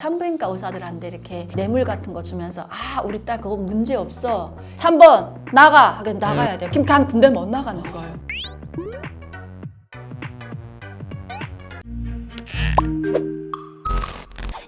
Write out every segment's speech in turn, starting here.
산부인과 의사들한테 이렇게 뇌물 같은 거 주면서 우리 딸 그거 문제 없어 3번 나가 하긴 나가야 돼요. 그냥 군대 못 나가는 거예요.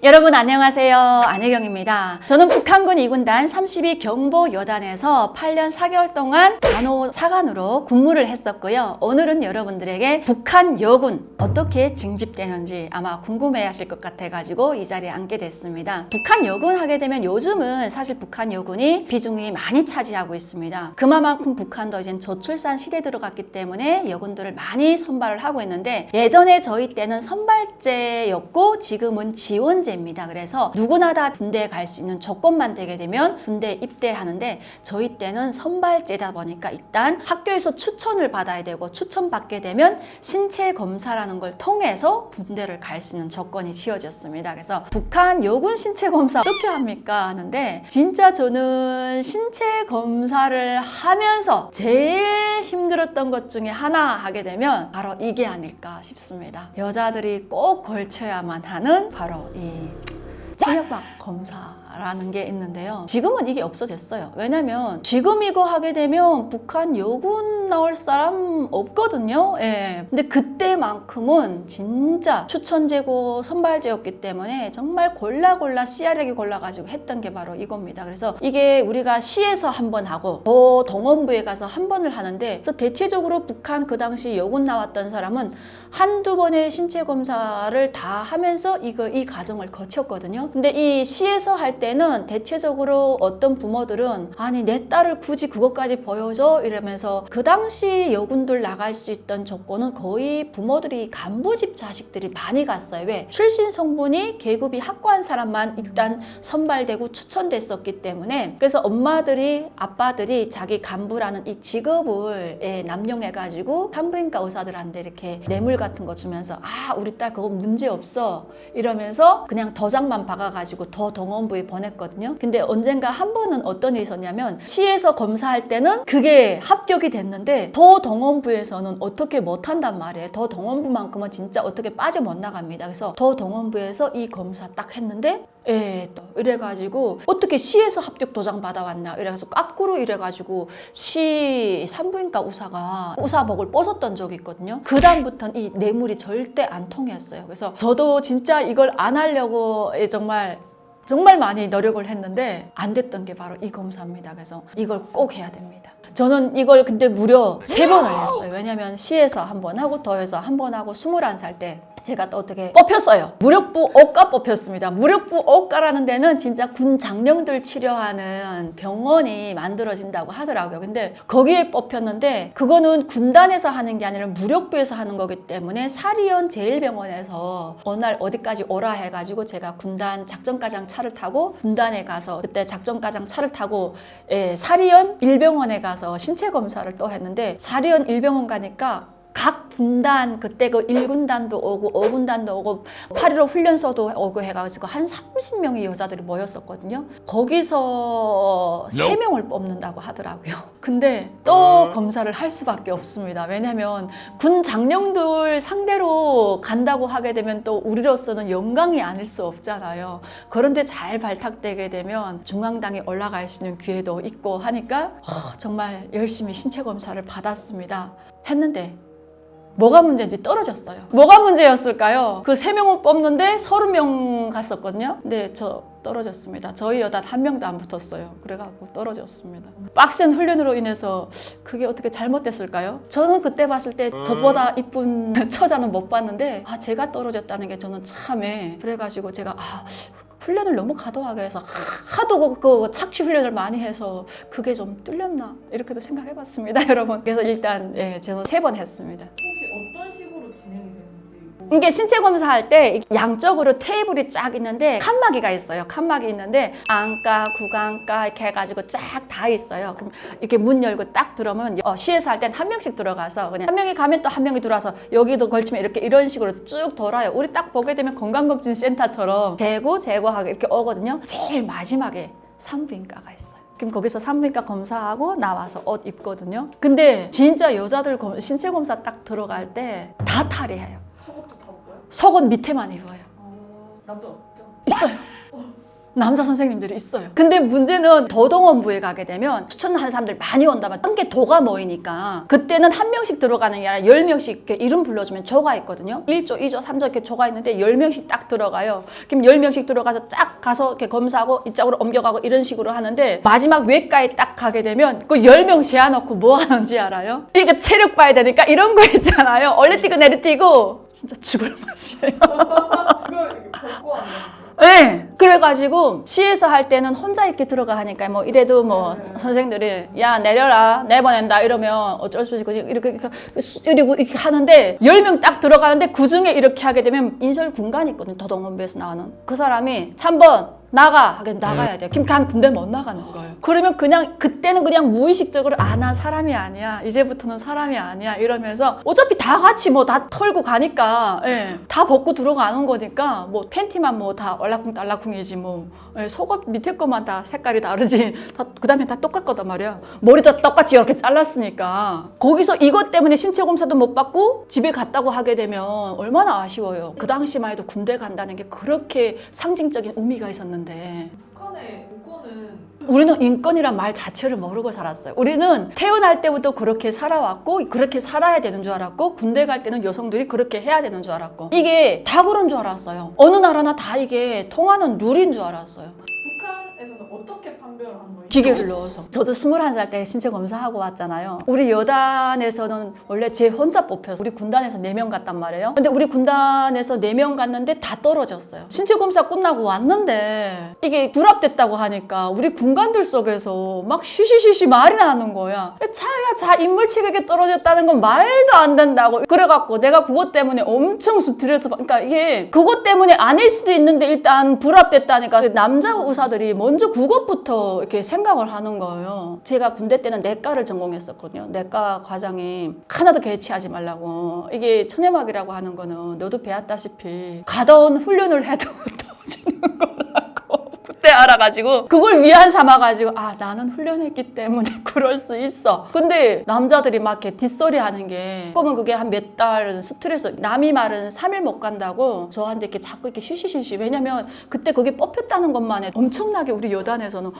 여러분 안녕하세요. 안혜경입니다. 저는 북한군 2군단 32 경보여단에서 8년 4개월 동안 간호사관으로 근무를 했었고요. 오늘은 여러분들에게 북한 여군 어떻게 징집되는지 아마 궁금해하실 것 같아가지고 이 자리에 앉게 됐습니다. 북한 여군 하게 되면 요즘은 사실 북한 여군이 비중이 많이 차지하고 있습니다. 그만큼 북한도 이제 저출산 시대에 들어갔기 때문에 여군들을 많이 선발을 하고 있는데 예전에 저희 때는 선발제였고 지금은 지원제 입니다. 그래서 누구나 다 군대에 갈 수 있는 조건만 되게 되면 군대에 입대하는데 저희 때는 선발제다 보니까 일단 학교에서 추천을 받아야 되고 추천받게 되면 신체 검사라는 걸 통해서 군대를 갈 수 있는 조건이 지어졌습니다. 그래서 북한 여군 신체 검사 어떻게 합니까? 하는데 진짜 저는 신체 검사를 하면서 제일 힘들었던 것 중에 하나 하게 되면 바로 이게 아닐까 싶습니다. 여자들이 꼭 걸쳐야만 하는 바로 이 체력막 검사라는 게 있는데요. 지금은 이게 없어졌어요. 왜냐면 지금 이거 하게 되면 북한 여군 나올 사람 없거든요. 예. 근데 그때만큼은 진짜 추천제고 선발제였기 때문에 정말 골라 씨알에게 골라가지고 했던 게 바로 이겁니다. 그래서 이게 우리가 시에서 한 번 하고 또 동원부에 가서 한 번을 하는데 또 대체적으로 북한 그 당시 여군 나왔던 사람은 한두 번의 신체 검사를 다 하면서 이 과정을 거쳤거든요. 근데 이 시에서 할 때는 대체적으로 어떤 부모들은 아니 내 딸을 굳이 그것까지 보여줘 이러면서 그 당시 여군들 나갈 수 있던 조건은 거의 부모들이 간부집 자식들이 많이 갔어요. 왜? 출신 성분이 계급이 확고한 사람만 일단 선발되고 추천됐었기 때문에 그래서 엄마들이 아빠들이 자기 간부라는 이 직업을 남용해가지고 산부인과 의사들한테 이렇게 뇌물 같은 거 주면서 우리 딸 그거 문제 없어 이러면서 그냥 도장만 박아가지고 더 동원부에 보냈거든요. 근데 언젠가 한 번은 어떤 일이 있었냐면 시에서 검사할 때는 그게 합격이 됐는데 더 동원부에서는 어떻게 못한단 말이에요. 더 동원부만큼은 진짜 어떻게 빠져 못 나갑니다. 그래서 더 동원부에서 이 검사 딱 했는데 또 이래가지고 어떻게 시에서 합격 도장 받아왔나 이래서 까꾸로 이래가지고 시 산부인과 의사가 의사복을 벗었던 적이 있거든요. 그 다음부터는 이 뇌물이 절대 안 통했어요. 그래서 저도 진짜 이걸 안 하려고 정말 많이 노력을 했는데 안 됐던 게 바로 이 검사입니다. 그래서 이걸 꼭 해야 됩니다. 저는 이걸 근데 무려 3번을 했어요. 왜냐면 시에서 한 번 하고 더해서 한 번 하고 21살 때 제가 또 어떻게 뽑혔어요. 무력부 오과 뽑혔습니다. 무력부 오과라는 데는 진짜 군 장령들 치료하는 병원이 만들어진다고 하더라고요. 근데 거기에 뽑혔는데 그거는 군단에서 하는 게 아니라 무력부에서 하는 거기 때문에 사리연 제1병원에서 어느 날 어디까지 오라 해가지고 제가 군단 작전과장 차를 타고 군단에 가서 그때 작전과장 차를 타고 사리연 1병원에 가서 신체 검사를 또 했는데 사리연 1병원 가니까 각 군단 그때 그 1군단도 오고 5군단도 오고 8.15 훈련소도 오고 해가지고 한 30명의 여자들이 모였었거든요. 거기서 3명을 뽑는다고 하더라고요. 근데 또 검사를 할 수밖에 없습니다. 왜냐면 군 장령들 상대로 간다고 하게 되면 또 우리로서는 영광이 아닐 수 없잖아요. 그런데 잘 발탁되게 되면 중앙당에 올라갈 수 있는 기회도 있고 하니까 정말 열심히 신체 검사를 받았습니다. 했는데 뭐가 문제인지 떨어졌어요. 뭐가 문제였을까요? 그 3명을 뽑는데 30명 갔었거든요. 근데 저 떨어졌습니다. 저희 여단 1명도 안 붙었어요. 그래갖고 떨어졌습니다. 빡센 훈련으로 인해서 그게 어떻게 잘못됐을까요? 저는 그때 봤을 때 저보다 이쁜 처자는 못 봤는데 제가 떨어졌다는 게 저는 참에 그래가지고 제가 훈련을 너무 과도하게 해서 하도 그 착취 훈련을 많이 해서 그게 좀 뚫렸나 이렇게도 생각해봤습니다. 여러분. 그래서 일단 저는 3번 했습니다. 혹시 어떤 식으로 진행이 되는지? 이게 신체 검사할 때 양쪽으로 테이블이 쫙 있는데 칸막이가 있어요. 칸막이 있는데 안과, 구강과 이렇게 해가지고 쫙 다 있어요. 그럼 이렇게 문 열고 딱 들어오면 시에서 할 땐 한 명씩 들어가서 그냥 한 명이 가면 또 한 명이 들어와서 여기도 걸치면 이런 식으로 쭉 돌아요. 우리 딱 보게 되면 건강검진센터처럼 제고하게 이렇게 오거든요. 제일 마지막에 산부인과가 있어요. 그럼 거기서 산부인과 검사하고 나와서 옷 입거든요. 근데 진짜 여자들 신체 검사 딱 들어갈 때 다 탈의해요. 속옷도 다 입어요? 속옷 밑에만 입어요. 남자 없죠? 있어요. 남자 선생님들이 있어요. 근데 문제는 도동원부에 가게 되면 추천하는 사람들 많이 온다면 한 개 도가 모이니까 그때는 한 명씩 들어가는 게 아니라 10명씩 이렇게 이름 불러주면 조가 있거든요. 1조, 2조, 3조 이렇게 조가 있는데 10명씩 딱 들어가요. 그럼 10명씩 들어가서 쫙 가서 이렇게 검사하고 이쪽으로 옮겨가고 이런 식으로 하는데 마지막 외과에 딱 가게 되면 그 10명 재워놓고 뭐 하는지 알아요? 그러니까 체력 봐야 되니까 이런 거 있잖아요. 올레뛰고 내리뛰고 진짜 죽을 맛이에요. 그걸 벗고 하는 거. 네. 그래가지고 시에서 할 때는 혼자 이렇게 들어가 하니까 뭐 이래도 뭐 선생들이 야 내려라 내보낸다 이러면 어쩔 수 없이 이렇게 이렇게 하는데 10명 딱 들어가는데 그중에 이렇게 하게 되면 인설 군관이 있거든요. 도동원부에서 나오는 그 사람이 3번 나가 하긴 나가야 돼요. 그럼 간 군대 못 나가는 거예요. 그러면 그냥 그때는 그냥 무의식적으로 난 사람이 아니야. 이제부터는 사람이 아니야. 이러면서 어차피 다 같이 뭐 다 털고 가니까 예, 다 벗고 들어가는 거니까 뭐 팬티만 뭐 다 얼라쿵달라쿵이지 뭐 예, 속옷 밑에 것만 다 색깔이 다르지. 그 다음에 다 똑같거든 말이야. 머리도 똑같이 이렇게 잘랐으니까 거기서 이것 때문에 신체 검사도 못 받고 집에 갔다고 하게 되면 얼마나 아쉬워요. 그 당시만 해도 군대 간다는 게 그렇게 상징적인 의미가 있었는데 북한의 인권은 우리는 인권이란 말 자체를 모르고 살았어요. 우리는 태어날 때부터 그렇게 살아왔고 그렇게 살아야 되는 줄 알았고 군대 갈 때는 여성들이 그렇게 해야 되는 줄 알았고 이게 다 그런 줄 알았어요. 어느 나라나 다 이게 통하는 룰인 줄 알았어요. 북한에서는 어떻게 판별을 한 거예요? 기계를 넣어서. 저도 21살 때 신체 검사하고 왔잖아요. 우리 여단에서는 원래 제 혼자 뽑혀서 우리 군단에서 4명 갔단 말이에요. 근데 우리 군단에서 4명 갔는데 다 떨어졌어요. 신체 검사 끝나고 왔는데 이게 불합됐다고 하니까 우리 군관들 속에서 막 쉬쉬쉬쉬 말이 나는 거야. 자 인물 체격에 떨어졌다는 건 말도 안 된다고. 그래갖고 내가 그것 때문에 엄청 스트레스 그러니까 이게 그것 때문에 아닐 수도 있는데 일단 불합됐다니까 남자 의사들이 먼저 그것부터 이렇게 생각을 하는 거예요. 제가 군대 때는 내과를 전공했었거든요. 내과 과장이 하나도 개치하지 말라고. 이게 천해막이라고 하는 거는 너도 배웠다시피 가다 온 훈련을 해도 떨어지는 거라고 그때 알아가지고 그걸 위안 삼아가지고 나는 훈련했기 때문에 그럴 수 있어. 근데 남자들이 막 이렇게 뒷소리 하는 게 그러면 그게 한 몇 달 스트레스 남이 말은 3일 못 간다고 저한테 이렇게 자꾸 이렇게 쉬쉬쉬쉬 왜냐면 그때 거기 뽑혔다는 것만 해도 엄청나게 우리 여단에서는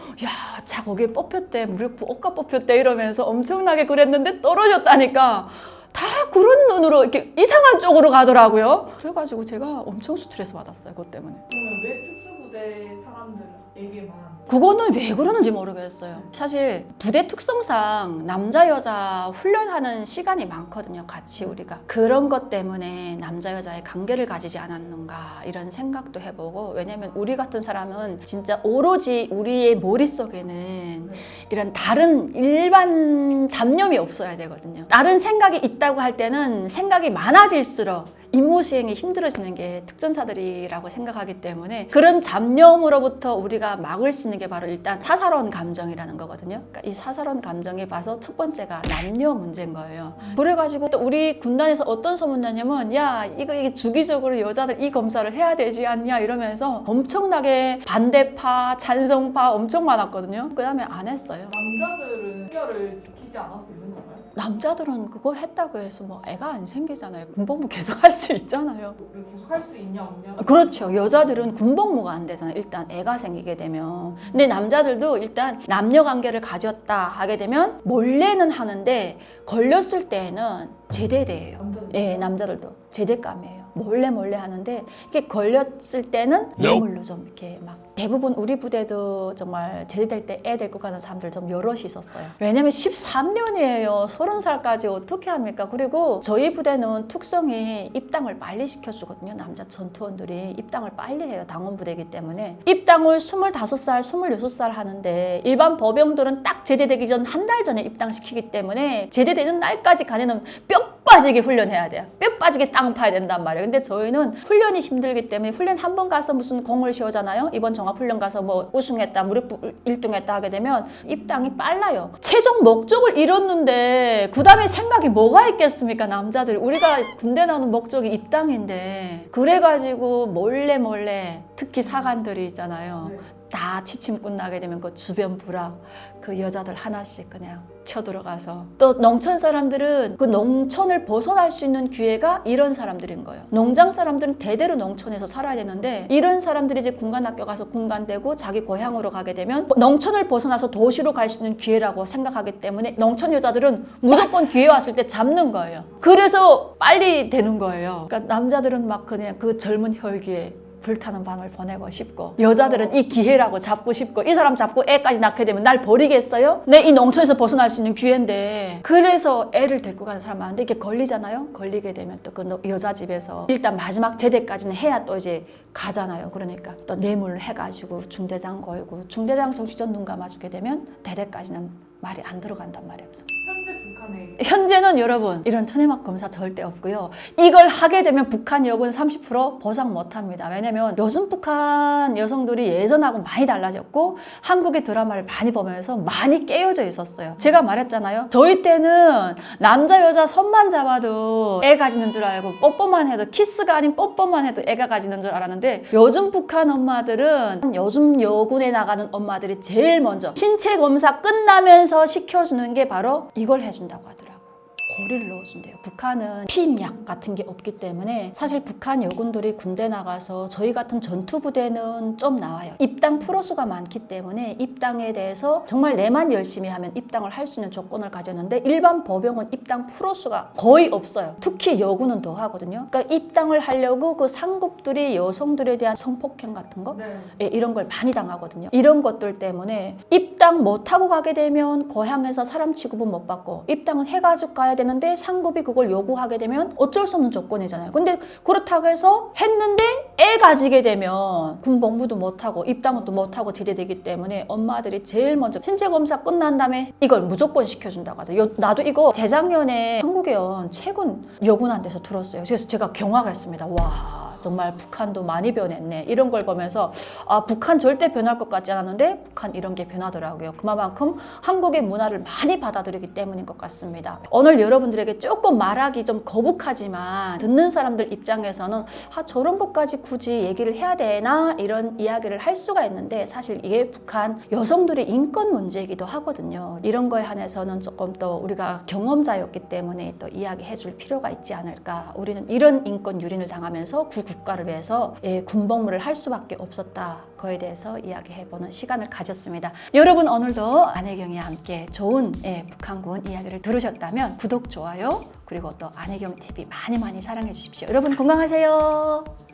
자 거기에 뽑혔대 무력부 옷가 뽑혔대 이러면서 엄청나게 그랬는데 떨어졌다니까 다 그런 눈으로 이렇게 이상한 쪽으로 가더라고요. 그래가지고 제가 엄청 스트레스 받았어요. 그것 때문에. 그러면 왜 특수부대 사람들에게만 그거는 왜 그러는지 모르겠어요. 사실 부대 특성상 남자 여자 훈련하는 시간이 많거든요. 같이 우리가 그런 것 때문에 남자 여자의 관계를 가지지 않았는가 이런 생각도 해보고 왜냐면 우리 같은 사람은 진짜 오로지 우리의 머릿속에는 이런 다른 일반 잡념이 없어야 되거든요. 다른 생각이 있다고 할 때는 생각이 많아질수록 임무 수행이 힘들어지는 게 특전사들이라고 생각하기 때문에 그런 잡념으로부터 우리가 막을 수 있는 게 바로 일단 사사로운 감정이라는 거거든요. 그러니까 이 사사로운 감정에 봐서 첫 번째가 남녀 문제인 거예요. 그래가지고 또 우리 군단에서 어떤 소문나냐면 이게 주기적으로 여자들 이 검사를 해야 되지 않냐 이러면서 엄청나게 반대파, 찬성파 엄청 많았거든요. 그 다음에 안 했어요. 남자들은 훈련을 지키지 않아도 되는 건가요? 남자들은 그거 했다고 해서 뭐 애가 안 생기잖아요. 군복무 계속 할 수 있잖아요. 이걸 계속 할 수 있냐 없냐? 그렇죠. 여자들은 군복무가 안 되잖아요. 일단 애가 생기게 되면. 근데 남자들도 일단 남녀 관계를 가졌다 하게 되면 몰래는 하는데 걸렸을 때에는 제대대예요. 남자들. 예, 남자들도 제대감이에요. 몰래 하는데 이게 걸렸을 때는 예물로 좀 이렇게 막 대부분 우리 부대도 정말 제대될 때 애 데리고 가는 사람들 좀 여럿이 있었어요. 왜냐면 13년이에요. 30살까지 어떻게 합니까? 그리고 저희 부대는 특성이 입당을 빨리 시켜주거든요. 남자 전투원들이 입당을 빨리 해요. 당원부대이기 때문에. 입당을 25살, 26살 하는데 일반 법영들은 딱 제대되기 전 한 달 전에 입당시키기 때문에 제대되는 날까지 가내는 뼈 빠지게 훈련해야 돼요. 뼈 빠지게 땅 파야 된단 말이에요. 근데 저희는 훈련이 힘들기 때문에 훈련 한 번 가서 무슨 공을 세우잖아요. 이번 종합훈련 가서 뭐 우승했다, 무릎 1등했다 하게 되면 입당이 빨라요. 최종 목적을 이뤘는데 그 다음에 생각이 뭐가 있겠습니까? 남자들이. 우리가 군대 나오는 목적이 입당인데 그래가지고 몰래 특히 사관들이 있잖아요. 네. 다 취침 끝나게 되면 그 주변 불악 그 여자들 하나씩 그냥 쳐들어가서 또 농촌 사람들은 그 농촌을 벗어날 수 있는 기회가 이런 사람들인 거예요. 농장 사람들은 대대로 농촌에서 살아야 되는데 이런 사람들이 이제 군관학교 가서 군간되고 자기 고향으로 가게 되면 농촌을 벗어나서 도시로 갈 수 있는 기회라고 생각하기 때문에 농촌 여자들은 무조건 기회 왔을 때 잡는 거예요. 그래서 빨리 되는 거예요. 그러니까 남자들은 막 그냥 그 젊은 혈기에 불타는 밤을 보내고 싶고 여자들은 이 기회라고 잡고 싶고 이 사람 잡고 애까지 낳게 되면 날 버리겠어요? 내 이 농촌에서 벗어날 수 있는 기회인데 그래서 애를 데리고 가는 사람 많은데 이게 걸리잖아요? 걸리게 되면 또 그 여자 집에서 일단 마지막 제대까지는 해야 또 이제 가잖아요. 그러니까 또 뇌물을 해가지고 중대장 걸고 중대장 정시전 눈 감아주게 되면 대대까지는 말이 안 들어간단 말이에요. 현재 북한에 현재는 여러분 이런 천해막 검사 절대 없고요. 이걸 하게 되면 북한 여군 30% 보상 못합니다. 왜냐면 요즘 북한 여성들이 예전하고 많이 달라졌고 한국의 드라마를 많이 보면서 많이 깨어져 있었어요. 제가 말했잖아요. 저희 때는 남자 여자 손만 잡아도 애 가지는 줄 알고 뽀뽀만 해도 키스가 아닌 뽀뽀만 해도 애가 가지는 줄 알았는데 요즘 북한 엄마들은 요즘 여군에 나가는 엄마들이 제일 먼저 신체 검사 끝나면서 시켜주는 게 바로 이걸 해준다고 하더라고요. 고리를 넣어준대요. 북한은 피임약 같은 게 없기 때문에 사실 북한 여군들이 군대 나가서 저희 같은 전투부대는 좀 나와요. 입당 프로수가 많기 때문에 입당에 대해서 정말 내만 열심히 하면 입당을 할 수 있는 조건을 가졌는데 일반 보병은 입당 프로수가 거의 없어요. 특히 여군은 더 하거든요. 그러니까 입당을 하려고 그 상급들이 여성들에 대한 성폭행 같은 거 네. 예, 이런 걸 많이 당하거든요. 이런 것들 때문에 입당 못하고 가게 되면 고향에서 사람 취급은 못 받고 입당은 해가지고 가야 되는데 상급이 그걸 요구하게 되면 어쩔 수 없는 조건이잖아요. 근데 그렇다고 해서 했는데 애 가지게 되면 군복무도 못하고 입당은 또 못하고 제대되기 때문에 엄마들이 제일 먼저 신체 검사 끝난 다음에 이걸 무조건 시켜준다고 하죠. 나도 이거 재작년에 한국에 온 최근 여군한테서 들었어요. 그래서 제가 경악했습니다. 와 정말 북한도 많이 변했네. 이런 걸 보면서 아 북한 절대 변할 것 같지 않았는데 북한 이런 게 변하더라고요. 그만큼 한국의 문화를 많이 받아들이기 때문인 것 같습니다. 오늘 여러분들에게 조금 말하기 좀 거북하지만 듣는 사람들 입장에서는 아 저런 것까지 굳이 얘기를 해야 되나 이런 이야기를 할 수가 있는데 사실 이게 북한 여성들의 인권 문제이기도 하거든요. 이런 거에 한해서는 조금 더 우리가 경험자였기 때문에 또 이야기해 줄 필요가 있지 않을까. 우리는 이런 인권 유린을 당하면서 국가를 위해서 군복무를 할 수밖에 없었다. 그에 대해서 이야기해보는 시간을 가졌습니다. 여러분 오늘도 안혜경이와 함께 좋은 북한군 이야기를 들으셨다면 구독, 좋아요 그리고 또 안혜경TV 많이 사랑해 주십시오. 여러분 건강하세요.